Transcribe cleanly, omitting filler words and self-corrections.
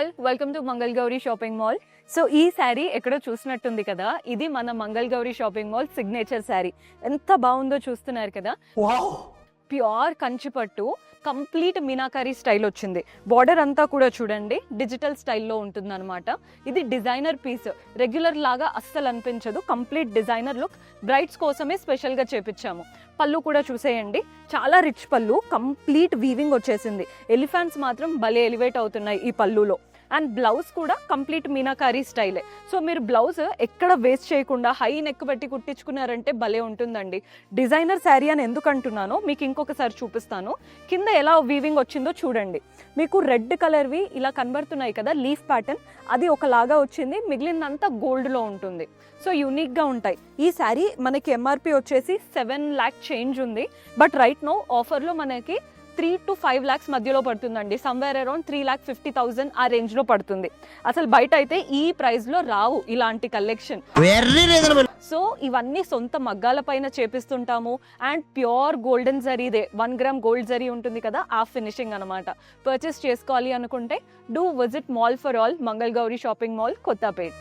All, welcome to Mangal Gauri shopping mall. So ఈ శారీ ఎక్కడో చూసినట్టుంది కదా, ఇది మన Mangal Gauri shopping mall signature sari. ఎంత బాగుందో చూస్తున్నారు కదా. ప్యూర్ కంచిపట్టు, కంప్లీట్ మీనాకారీ స్టైల్ వచ్చింది. బార్డర్ అంతా కూడా చూడండి డిజిటల్ స్టైల్లో ఉంటుంది అనమాట. ఇది డిజైనర్ పీస్, రెగ్యులర్ లాగా అస్సలు అనిపించదు. కంప్లీట్ డిజైనర్ లుక్, బ్రైడ్స్ కోసమే స్పెషల్గా చేపించాము. పళ్ళు కూడా చూసేయండి, చాలా రిచ్ పళ్ళు, కంప్లీట్ వీవింగ్ వచ్చేసింది. ఎలిఫెంట్స్ మాత్రం భలే ఎలివేట్ అవుతున్నాయి ఈ పళ్ళులో. అండ్ బ్లౌజ్ కూడా కంప్లీట్ మీనాకారీ స్టైలే. సో మీరు బ్లౌజ్ ఎక్కడ వేస్ట్ చేయకుండా హై నెక్ పెట్టి కుట్టించుకున్నారంటే భలే ఉంటుందండి. డిజైనర్ శారీ అని ఎందుకు అంటున్నానో మీకు ఇంకొకసారి చూపిస్తాను. కింద ఎలా వీవింగ్ వచ్చిందో చూడండి. మీకు రెడ్ కలర్వి ఇలా కనబడుతున్నాయి కదా, లీఫ్ ప్యాటర్న్, అది ఒకలాగా వచ్చింది, మిగిలినంతా గోల్డ్లో ఉంటుంది. సో యూనిక్గా ఉంటాయి. ఈ శారీ మనకి ఎంఆర్పి వచ్చేసి 7 lakh చేంజ్ ఉంది. బట్ రైట్ నో ఆఫర్లో మనకి 3 to 5 lakhs మధ్యలో పడుతుందండి. సమ్వేర్ అరౌండ్ 3,50,000 ఆ రేంజ్లో పడుతుంది. అసలు బయట అయితే ఈ ప్రైస్లో రావు ఇలాంటి కలెక్షన్. సో ఇవన్నీ సొంత మగ్గాల పైన చేపిస్తుంటాము. అండ్ ప్యూర్ గోల్డెన్ జరీదే, 1 gram గోల్డ్ జరీ ఉంటుంది కదా, ఆ ఫినిషింగ్ అనమాట. పర్చేస్ చేసుకోవాలి అనుకుంటే do visit mall for all, Mangal Gauri shopping mall, Kothapet.